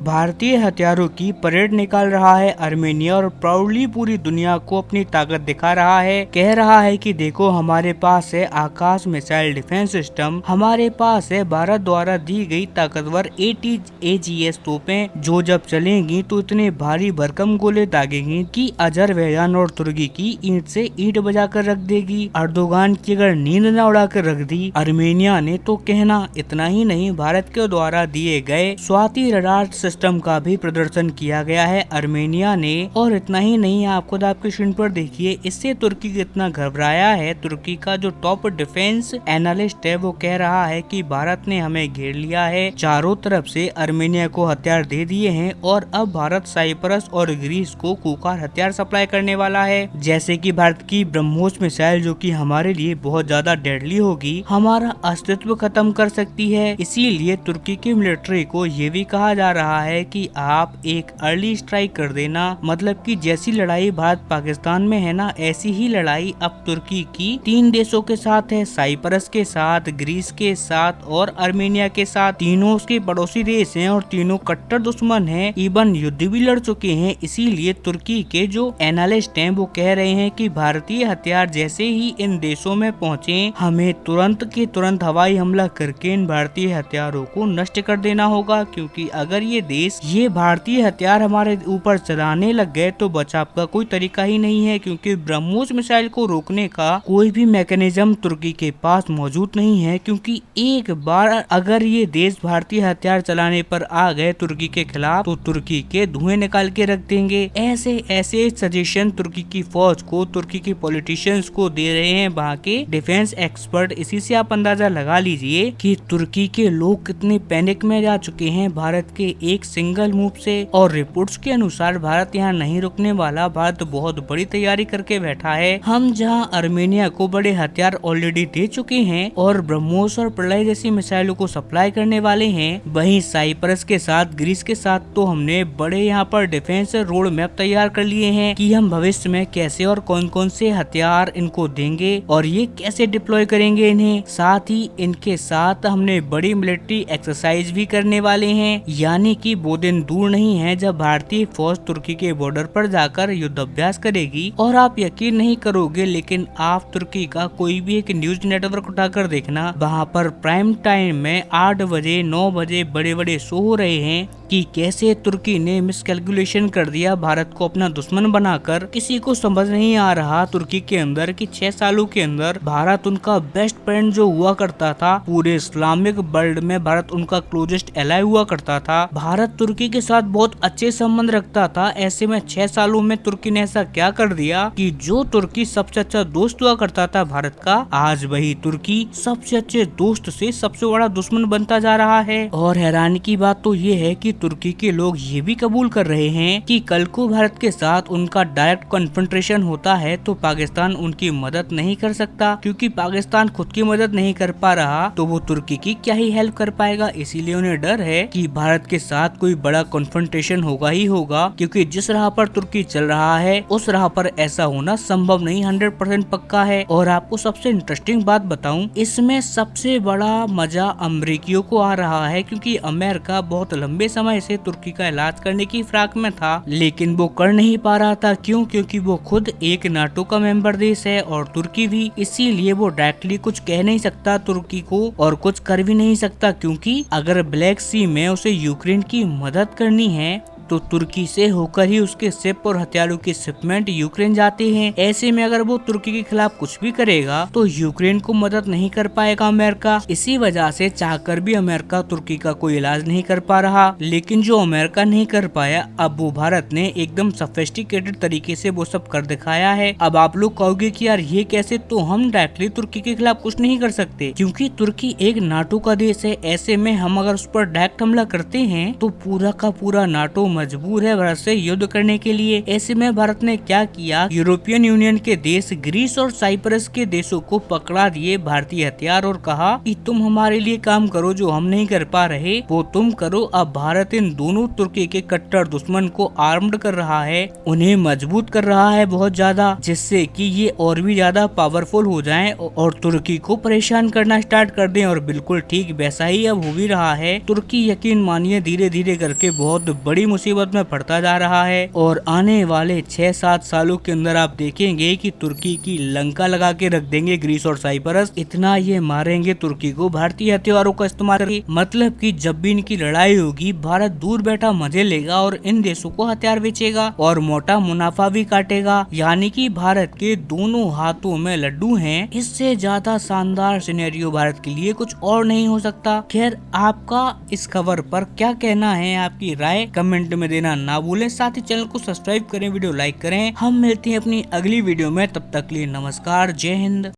भारतीय हथियारों की परेड निकाल रहा है आर्मेनिया और प्राउडली पूरी दुनिया को अपनी ताकत दिखा रहा है। कह रहा है कि देखो हमारे पास है आकाश मिसाइल डिफेंस सिस्टम, हमारे पास है भारत द्वारा दी गई ताकतवर ATAGS तोपें जो जब चलेंगी तो इतने भारी भरकम गोले दागेंगी कि अजरबैजान और तुर्की की ईंट से ईंट बजा कर रख देगी। अर्दोगान की अगर नींद न उड़ा कर रख दी। आर्मेनिया ने तो कहना इतना ही नहीं, भारत के द्वारा दिए गए स्वाति रडार सिस्टम का भी प्रदर्शन किया गया है आर्मेनिया ने। और इतना ही नहीं, आप खुद आपके स्क्रीन पर देखिए, इससे तुर्की कितना घबराया है। तुर्की का जो टॉप डिफेंस एनालिस्ट है वो कह रहा है कि भारत ने हमें घेर लिया है, चारों तरफ से आर्मेनिया को हथियार दे दिए हैं और अब भारत साइप्रस और ग्रीस को खूंखार हथियार सप्लाई करने वाला है, जैसे कि भारत की ब्रह्मोस मिसाइल जो कि हमारे लिए बहुत ज्यादा डेडली होगी, हमारा अस्तित्व खत्म कर सकती है। इसीलिए तुर्की की मिलिट्री को ये भी कहा जा रहा है कि आप एक अर्ली स्ट्राइक कर देना, मतलब कि जैसी लड़ाई भारत पाकिस्तान में है ना, ऐसी ही लड़ाई अब तुर्की की 3 देशों के साथ है, साइप्रस के साथ, ग्रीस के साथ और आर्मेनिया के साथ। तीनों उसके पड़ोसी देश हैं और तीनों कट्टर दुश्मन हैं, इवन युद्ध भी लड़ चुके हैं। इसीलिए तुर्की के जो एनालिस्ट हैं वो कह रहे हैं कि भारतीय हथियार जैसे ही इन देशों में पहुँचे, हमें तुरंत के तुरंत हवाई हमला करके इन भारतीय हथियारों को नष्ट कर देना होगा, क्योंकि अगर ये देश ये भारतीय हथियार हमारे ऊपर चलाने लग गए तो बचाव का कोई तरीका ही नहीं है, क्योंकि ब्रह्मोस मिसाइल को रोकने का कोई भी मैकेनिज्म तुर्की के पास मौजूद नहीं है। क्योंकि एक बार अगर ये देश भारतीय हथियार चलाने पर आ गए तुर्की के खिलाफ तो तुर्की के धुएं निकाल के रख देंगे। ऐसे ऐसे सजेशन तुर्की की फौज को, तुर्की के पॉलिटिशियंस को दे रहे हैं वहाँ के डिफेंस एक्सपर्ट। इसी से आप अंदाजा लगा लीजिए कि तुर्की के लोग कितने पैनिक में जा चुके हैं भारत के एक सिंगल मूव से। और रिपोर्ट्स के अनुसार भारत यहाँ नहीं रुकने वाला, भारत बहुत बड़ी तैयारी करके बैठा है। हम जहाँ आर्मेनिया को बड़े हथियार ऑलरेडी दे चुके हैं और ब्रह्मोस और प्रलय जैसी मिसाइलों को सप्लाई करने वाले हैं, वहीं साइप्रस के साथ, ग्रीस के साथ तो हमने बड़े यहाँ पर डिफेंस रोड मैप तैयार कर लिए हैं कि हम भविष्य में कैसे और कौन कौन से हथियार इनको देंगे और ये कैसे डिप्लॉय करेंगे इन्हें। साथ ही इनके साथ हमने बड़ी मिलिट्री एक्सरसाइज भी करने वाले हैं, यानी कि वो दिन दूर नहीं है जब भारतीय फौज तुर्की के बॉर्डर पर जाकर युद्ध अभ्यास करेगी। और आप यकीन नहीं करोगे, लेकिन आप तुर्की का कोई भी एक न्यूज नेटवर्क उठाकर देखना, वहाँ पर प्राइम टाइम में 8 बजे 9 बजे बड़े बड़े शो हो रहे हैं कि कैसे तुर्की ने मिसकैलकुलेशन कर दिया भारत को अपना दुश्मन बनाकर। किसी को समझ नहीं आ रहा तुर्की के अंदर कि 6 सालों के अंदर भारत उनका बेस्ट फ्रेंड जो हुआ करता था, पूरे इस्लामिक वर्ल्ड में भारत उनका क्लोजेस्ट एलाय हुआ करता था, भारत तुर्की के साथ बहुत अच्छे संबंध रखता था। ऐसे में 6 सालों में तुर्की ने ऐसा क्या कर दिया कि जो तुर्की सबसे अच्छा दोस्त हुआ करता था भारत का, आज वही तुर्की सबसे अच्छे दोस्त से सबसे बड़ा दुश्मन बनता जा रहा है। और हैरानी की बात तो ये है कि तुर्की के लोग ये भी कबूल कर रहे हैं कि कल को भारत के साथ उनका डायरेक्ट कन्फ्रंटेशन होता है तो पाकिस्तान उनकी मदद नहीं कर सकता, क्योंकि पाकिस्तान खुद की मदद नहीं कर पा रहा तो वो तुर्की की क्या ही हेल्प कर पाएगा। इसीलिए उन्हें डर है कि भारत के साथ कोई बड़ा कन्फ्रंटेशन होगा ही होगा, क्योंकि जिस राह पर तुर्की चल रहा है उस राह पर ऐसा होना संभव नहीं, 100% पक्का है। और आपको सबसे इंटरेस्टिंग बात बताऊं, इसमें सबसे बड़ा मजा अमेरिकियों को आ रहा है, क्योंकि अमेरिका बहुत लंबे समय से तुर्की का इलाज करने की फिराक में था, लेकिन वो कर नहीं पा रहा था। क्यों? क्योंकि वो खुद एक नाटो का मेंबर देश है और तुर्की भी, इसीलिए वो डायरेक्टली कुछ कह नहीं सकता तुर्की को और कुछ कर भी नहीं सकता, क्योंकि अगर ब्लैक सी में उसे यूक्रेन की मदद करनी है तो तुर्की से होकर ही उसके शिप और हथियारों की शिपमेंट यूक्रेन जाते हैं। ऐसे में अगर वो तुर्की के खिलाफ कुछ भी करेगा तो यूक्रेन को मदद नहीं कर पाएगा अमेरिका। इसी वजह से चाहकर भी अमेरिका तुर्की का कोई इलाज नहीं कर पा रहा। लेकिन जो अमेरिका नहीं कर पाया, अब वो भारत ने एकदम सोफिस्टिकेटेड तरीके से वो सब कर दिखाया है। अब आप लोग कहोगे कि यार ये कैसे, तो हम डायरेक्टली तुर्की के खिलाफ कुछ नहीं कर सकते, क्योंकि तुर्की एक नाटो का देश है। ऐसे में हम अगर उस पर डायरेक्ट हमला करते हैं तो पूरा का पूरा नाटो मजबूर है भारत से युद्ध करने के लिए। ऐसे में भारत ने क्या किया, यूरोपियन यूनियन के देश ग्रीस और साइप्रस के देशों को पकड़ा दिए भारतीय हथियार और कहा कि तुम हमारे लिए काम करो, जो हम नहीं कर पा रहे वो तुम करो। अब भारत इन दोनों तुर्की के कट्टर दुश्मन को आर्म्ड कर रहा है, उन्हें मजबूत कर रहा है बहुत ज्यादा, जिससे कि ये और भी ज्यादा पावरफुल हो जाएं और तुर्की को परेशान करना स्टार्ट कर दें। और बिल्कुल ठीक वैसा ही अब हो भी रहा है। तुर्की यकीन मानिए धीरे धीरे करके बहुत बड़ी मुसीबत में पड़ता जा रहा है और आने वाले 6-7 सालों के अंदर आप देखेंगे कि तुर्की की लंका लगा के रख देंगे ग्रीस और साइप्रस। इतना ये मारेंगे तुर्की को भारतीय हथियारों का इस्तेमाल करके। मतलब कि जब भी इनकी लड़ाई होगी भारत दूर बैठा मजे लेगा और इन देशों को हथियार बेचेगा और मोटा मुनाफा भी काटेगा। यानी कि भारत के दोनों हाथों में लड्डू हैं। इससे ज्यादा शानदार सिनेरियो भारत के लिए कुछ और नहीं हो सकता। खैर, आपका इस खबर पर क्या कहना है, आपकी राय कमेंट में देना ना भूलें। साथ ही चैनल को सब्सक्राइब करें, वीडियो लाइक करें। हम मिलते हैं अपनी अगली वीडियो में, तब तक के लिए नमस्कार, जय हिंद।